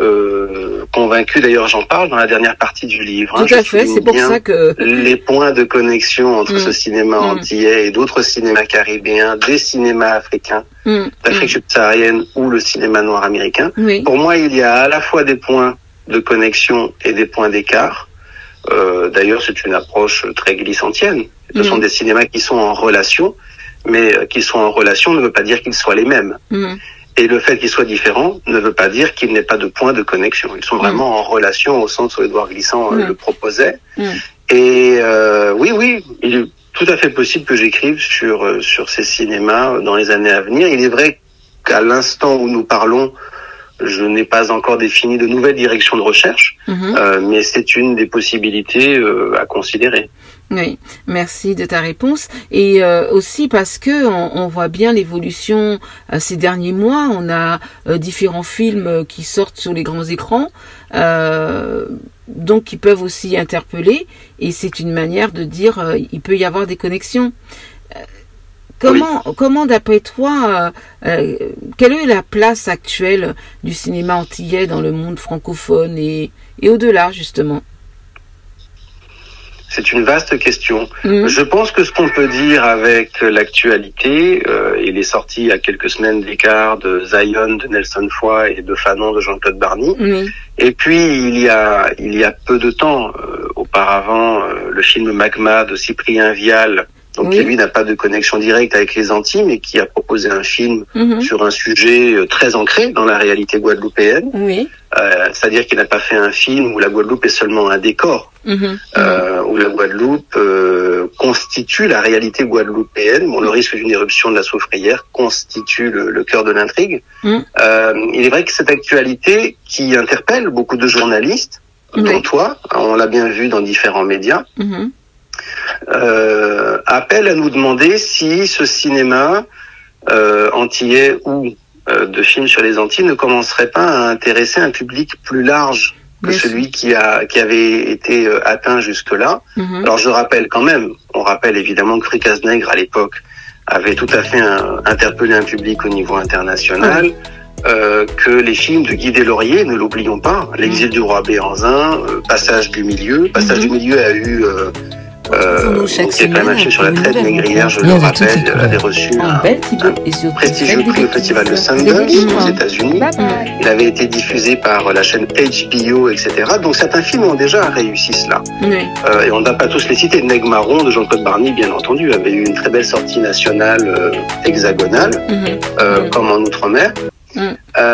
convaincu, d'ailleurs j'en parle dans la dernière partie du livre. Tout à fait, c'est pour ça que... les points de connexion entre ce cinéma antillais et d'autres cinémas caribéens, des cinémas africains, d'Afrique subsaharienne ou le cinéma noir américain. Pour moi, il y a à la fois des points de connexion et des points d'écart. D'ailleurs, c'est une approche très glissantienne. Ce sont des cinémas qui sont en relation, mais qui sont en relation ne veut pas dire qu'ils soient les mêmes. Et le fait qu'ils soient différents ne veut pas dire qu'il n'ait pas de point de connexion. Ils sont vraiment en relation au sens où Édouard Glissant le proposait. Et oui, il est tout à fait possible que j'écrive sur ces cinémas dans les années à venir. Il est vrai qu'à l'instant où nous parlons, je n'ai pas encore défini de nouvelles directions de recherche, mais c'est une des possibilités à considérer. Oui, merci de ta réponse. Et aussi parce que on voit bien l'évolution ces derniers mois. On a différents films qui sortent sur les grands écrans, donc qui peuvent aussi interpeller. Et c'est une manière de dire il peut y avoir des connexions. Comment d'après toi, quelle est la place actuelle du cinéma antillais dans le monde francophone et au-delà justement? C'est une vaste question. Je pense que ce qu'on peut dire avec l'actualité, il est sorti il y a quelques semaines d'écart de Zion de Nelson Foy et de Fanon de Jean-Claude Barny. Et puis il y a peu de temps auparavant, le film Magma de Cyprien Vial, donc qui lui n'a pas de connexion directe avec les Antilles, mais qui a proposé un film sur un sujet très ancré dans la réalité guadeloupéenne. C'est-à-dire qu'il n'a pas fait un film où la Guadeloupe est seulement un décor, où la Guadeloupe constitue la réalité guadeloupéenne. Bon, le risque d'une éruption de la Soufrière constitue le cœur de l'intrigue. Il est vrai que cette actualité qui interpelle beaucoup de journalistes, dont toi, on l'a bien vu dans différents médias, appelle à nous demander si ce cinéma antillais ou de films sur les Antilles ne commencerait pas à intéresser un public plus large que celui qui avait été atteint jusque-là. Alors je rappelle quand même, on rappelle évidemment que Fricas Nègre à l'époque avait tout à fait interpellé un public au niveau international, que les films de Guy Deslauriers, ne l'oublions pas, L'exil du roi Béhanzin, Passage du milieu a eu qui est quand même un film sur la traite négrière, je le rappelle, avait reçu un prestigieux prix au festival de Sundance aux États-Unis. Il avait été diffusé par la chaîne HBO, etc. Donc certains films ont déjà réussi cela. Et on ne va pas tous les citer. Nègre Marron de Jean-Claude Barny, bien entendu, avait eu une très belle sortie nationale hexagonale, comme en Outre-mer.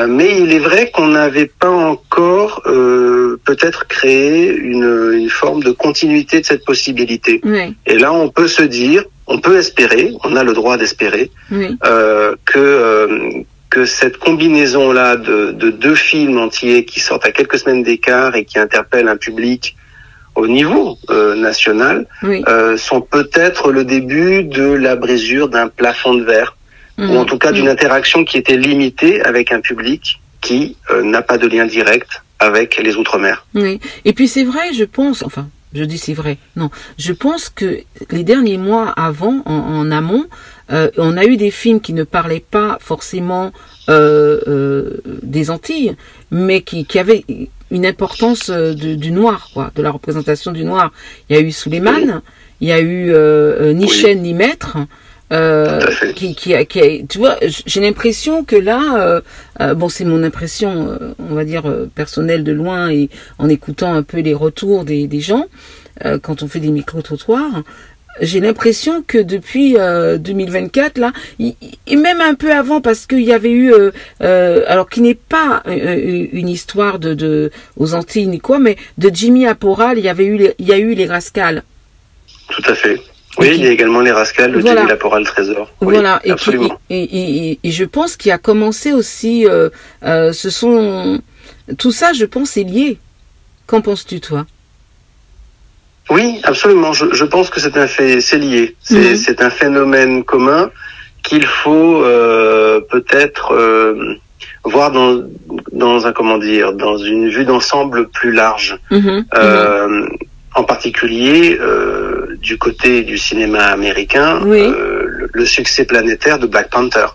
Mais il est vrai qu'on n'avait pas encore peut-être créé une forme de continuité de cette possibilité. Et là, on peut se dire, on peut espérer, on a le droit d'espérer que cette combinaison-là de deux films entiers qui sortent à quelques semaines d'écart et qui interpellent un public au niveau national sont peut-être le début de la brisure d'un plafond de verre. Ou en tout cas d'une interaction qui était limitée avec un public qui n'a pas de lien direct avec les Outre-mer. Et puis c'est vrai, je pense, enfin, je dis c'est vrai, non, je pense que les derniers mois avant, en amont, on a eu des films qui ne parlaient pas forcément des Antilles, mais qui avaient une importance du noir, quoi, de la représentation du noir. Il y a eu Souleymane, il y a eu Ni chaîne ni maître. Tu vois, j'ai l'impression que là, bon, c'est mon impression, on va dire personnelle de loin et en écoutant un peu les retours des gens quand on fait des micro-trottoirs, j'ai l'impression que depuis 2024 là, et même un peu avant, parce qu'il y avait eu, alors qui n'est pas une histoire de aux Antilles ni quoi, mais de Jimmy Aporal, il y a eu les Rascals. Tout à fait. Oui, il y a également Les Rascals de Jimmy Laporal Trésor. Oui, voilà, absolument. Et je pense qu'il a commencé aussi, tout ça, je pense, est lié. Qu'en penses-tu, toi? Oui, absolument. Je pense que c'est lié. C'est un phénomène commun qu'il faut peut-être voir dans une vue d'ensemble plus large. En particulier du côté du cinéma américain, le succès planétaire de Black Panther,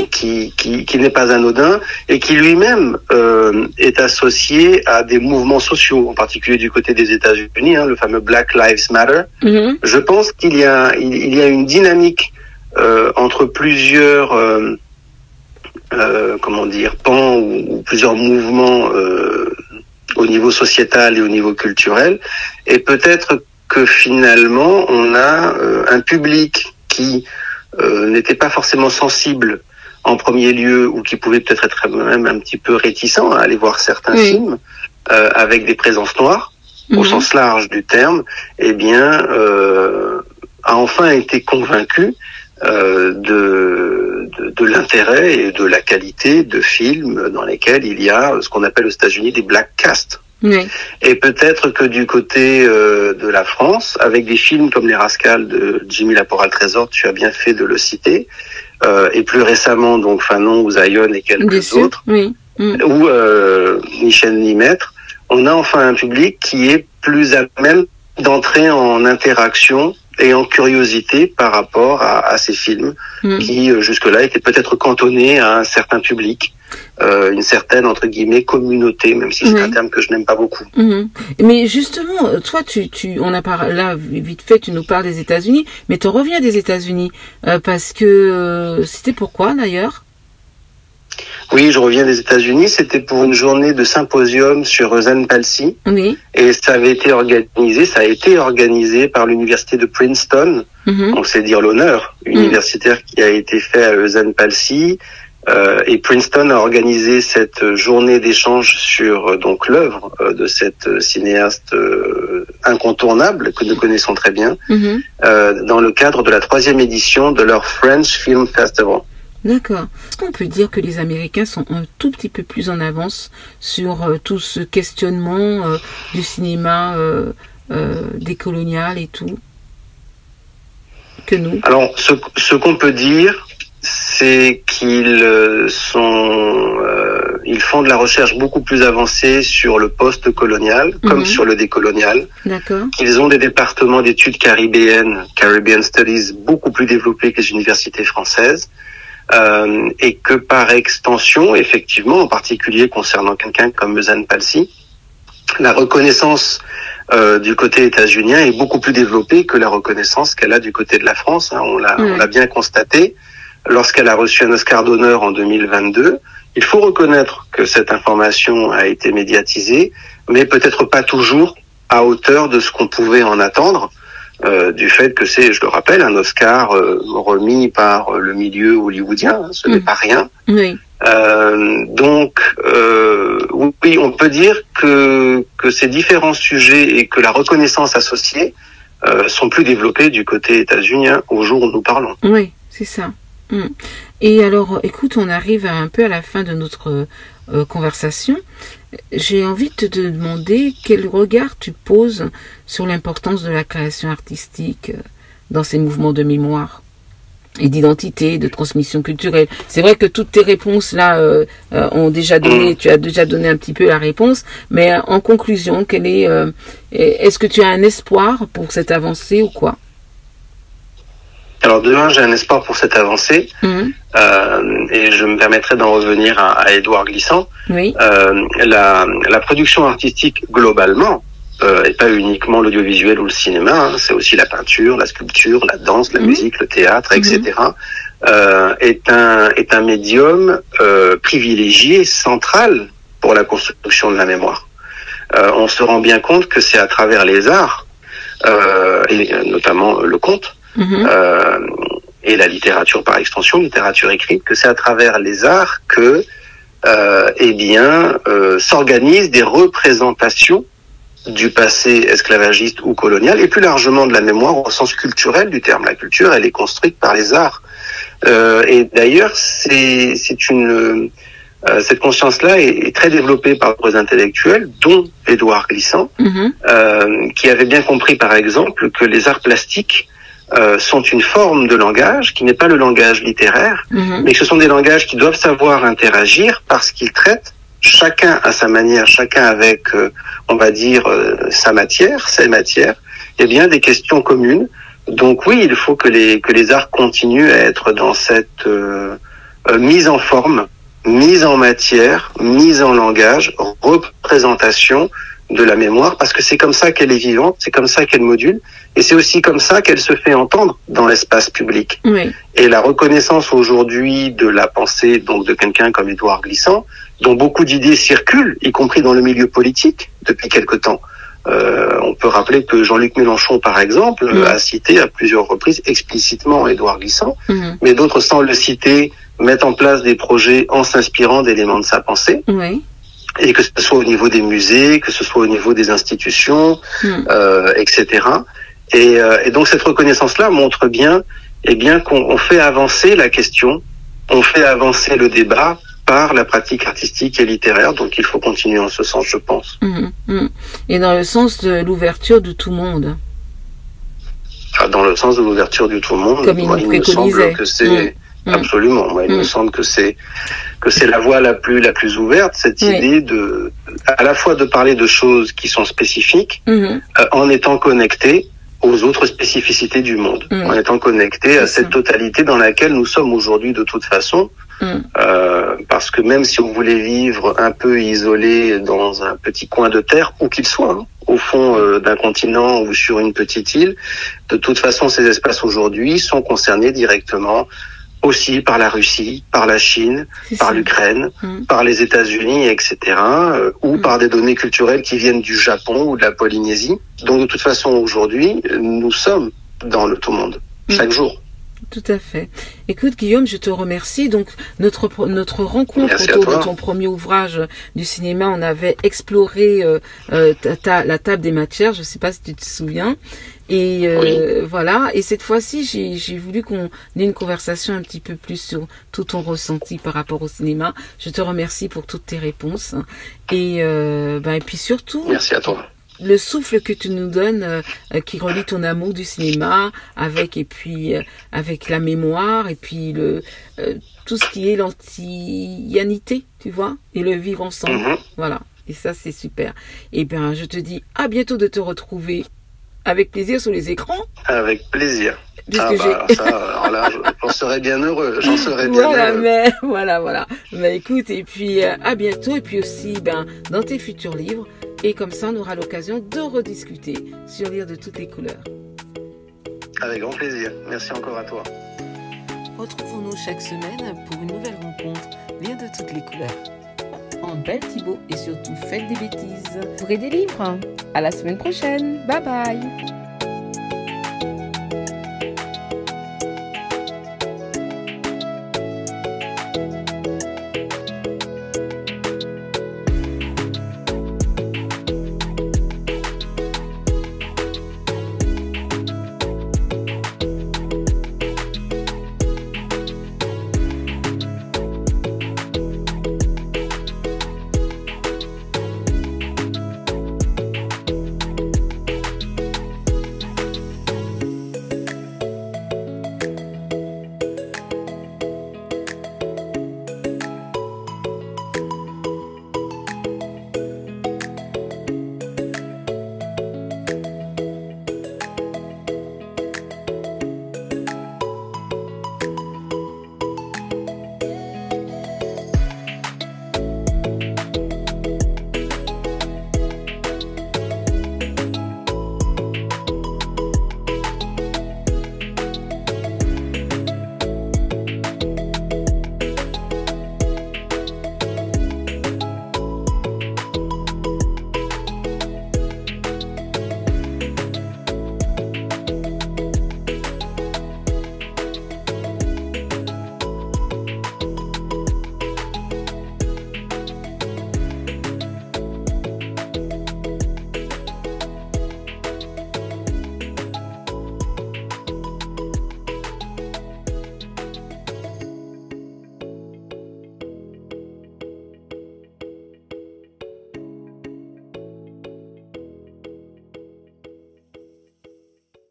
qui n'est pas anodin et qui lui-même est associé à des mouvements sociaux, en particulier du côté des États-Unis, le fameux Black Lives Matter. Je pense qu'il y a une dynamique entre plusieurs pans ou plusieurs mouvements au niveau sociétal et au niveau culturel, et peut-être que finalement on a un public qui n'était pas forcément sensible en premier lieu, ou qui pouvait peut-être être même un petit peu réticent à aller voir certains films avec des présences noires, au sens large du terme, a enfin été convaincu de l'intérêt et de la qualité de films dans lesquels il y a ce qu'on appelle aux États-Unis des black casts. Et peut-être que du côté de la France, avec des films comme Les Rascals de Jimmy Laporal Trésor, tu as bien fait de le citer, et plus récemment donc Fanon ou Zion et quelques autres, ou Michel Limêtre, on a enfin un public qui est plus à même d'entrer en interaction et en curiosité par rapport à ces films qui jusque-là étaient peut-être cantonnés à un certain public, une certaine entre guillemets communauté, même si c'est un terme que je n'aime pas beaucoup. Mais justement, toi, on a parlé là vite fait, tu nous parles des États-Unis, mais tu reviens des États-Unis parce que c'était pourquoi d'ailleurs? Oui, je reviens des États-Unis. C'était pour une journée de symposium sur Zen Palsy. Et ça a été organisé par l'université de Princeton. Donc c'est dire l'honneur universitaire qui a été fait à Zen Palsy. Et Princeton a organisé cette journée d'échange sur donc l'œuvre de cette cinéaste incontournable que nous connaissons très bien, dans le cadre de la 3e édition de leur French Film Festival. D'accord. Est-ce qu'on peut dire que les Américains sont un tout petit peu plus en avance sur tout ce questionnement du cinéma décolonial et tout que nous? Alors, ce qu'on peut dire, c'est qu'ils ils font de la recherche beaucoup plus avancée sur le post-colonial, comme sur le décolonial. D'accord. Ils ont des départements d'études caribéennes, Caribbean Studies, beaucoup plus développés que les universités françaises. Et que par extension, effectivement, en particulier concernant quelqu'un comme Zen Palsy, la reconnaissance du côté états-unien est beaucoup plus développée que la reconnaissance qu'elle a du côté de la France. On l'a bien constaté lorsqu'elle a reçu un Oscar d'honneur en 2022. Il faut reconnaître que cette information a été médiatisée, mais peut-être pas toujours à hauteur de ce qu'on pouvait en attendre. Du fait que c'est, je le rappelle, un Oscar remis par le milieu hollywoodien, ce n'est pas rien. Donc, oui, on peut dire que ces différents sujets et que la reconnaissance associée sont plus développés du côté états-unien au jour où nous parlons. Oui, c'est ça. Et alors, écoute, on arrive un peu à la fin de notre conversation. J'ai envie de te demander quel regard tu poses sur l'importance de la création artistique dans ces mouvements de mémoire et d'identité, de transmission culturelle. C'est vrai que toutes tes réponses là ont déjà donné, tu as déjà donné un petit peu la réponse, mais en conclusion, est-ce que tu as un espoir pour cette avancée ou quoi? Alors demain, j'ai un espoir pour cette avancée, et je me permettrai d'en revenir à Édouard Glissant. La production artistique globalement, et pas uniquement l'audiovisuel ou le cinéma, c'est aussi la peinture, la sculpture, la danse, la musique, le théâtre, etc. Est un médium privilégié, central pour la construction de la mémoire. On se rend bien compte que c'est à travers les arts, et notamment le conte, et la littérature par extension, littérature écrite, que c'est à travers les arts que s'organisent des représentations du passé esclavagiste ou colonial, et plus largement de la mémoire au sens culturel du terme. La culture, elle est construite par les arts. Et d'ailleurs, cette conscience-là est très développée par les intellectuels, dont Édouard Glissant, qui avait bien compris, par exemple, que les arts plastiques sont une forme de langage qui n'est pas le langage littéraire, mais que ce sont des langages qui doivent savoir interagir parce qu'ils traitent chacun à sa manière, chacun avec, on va dire, sa matière, ses matières, eh bien des questions communes. Donc oui, il faut que les arts continuent à être dans cette mise en forme, mise en matière, mise en langage, représentation de la mémoire, parce que c'est comme ça qu'elle est vivante, c'est comme ça qu'elle module, et c'est aussi comme ça qu'elle se fait entendre dans l'espace public. Oui. Et la reconnaissance aujourd'hui de la pensée donc de quelqu'un comme Édouard Glissant, dont beaucoup d'idées circulent, y compris dans le milieu politique depuis quelque temps. On peut rappeler que Jean-Luc Mélenchon, par exemple, a cité à plusieurs reprises explicitement Édouard Glissant, mais d'autres, sans le citer, mettent en place des projets en s'inspirant d'éléments de sa pensée. Oui. Et que ce soit au niveau des musées, que ce soit au niveau des institutions, etc. Et donc cette reconnaissance-là montre bien, qu'on fait avancer la question, on fait avancer le débat par la pratique artistique et littéraire. Donc il faut continuer en ce sens, je pense. Et dans le sens de l'ouverture de tout le monde. Dans le sens de l'ouverture de tout le monde. Comme il me semble que c'est absolument. Moi, il me semble que c'est la voie la plus ouverte, cette idée de à la fois de parler de choses qui sont spécifiques en étant connecté aux autres spécificités du monde, en étant connecté à cette totalité dans laquelle nous sommes aujourd'hui de toute façon. Parce que même si on voulait vivre un peu isolé dans un petit coin de terre, où qu'il soit, au fond d'un continent ou sur une petite île, de toute façon ces espaces aujourd'hui sont concernés directement aussi par la Russie, par la Chine, par l'Ukraine, par les États-Unis, etc., ou par des données culturelles qui viennent du Japon ou de la Polynésie. Donc de toute façon aujourd'hui, nous sommes dans le tout monde, chaque jour. Tout à fait. Écoute Guillaume, je te remercie. Donc notre rencontre autour de ton premier ouvrage du cinéma, on avait exploré la table des matières. Je ne sais pas si tu te souviens. Et voilà. Et cette fois-ci, j'ai voulu qu'on ait une conversation un petit peu plus sur tout ton ressenti par rapport au cinéma. Je te remercie pour toutes tes réponses. Et puis surtout. Merci à toi. Le souffle que tu nous donnes, qui relie ton amour du cinéma avec la mémoire et puis tout ce qui est l'antianité, tu vois, et le vivre ensemble. Voilà. Et ça, c'est super. Et bien, je te dis à bientôt de te retrouver avec plaisir sur les écrans. Avec plaisir. Alors là, j'en serais bien heureux. J'en serais bien heureux. Voilà. Mais écoute, et puis à bientôt. Et puis aussi, dans tes futurs livres. Et comme ça, on aura l'occasion de rediscuter sur Lire de toutes les couleurs. Avec grand plaisir. Merci encore à toi. Retrouvons-nous chaque semaine pour une nouvelle rencontre. Lire de toutes les couleurs. En belle Thibaut et surtout faites des bêtises. Ouvrez des livres. À la semaine prochaine. Bye bye.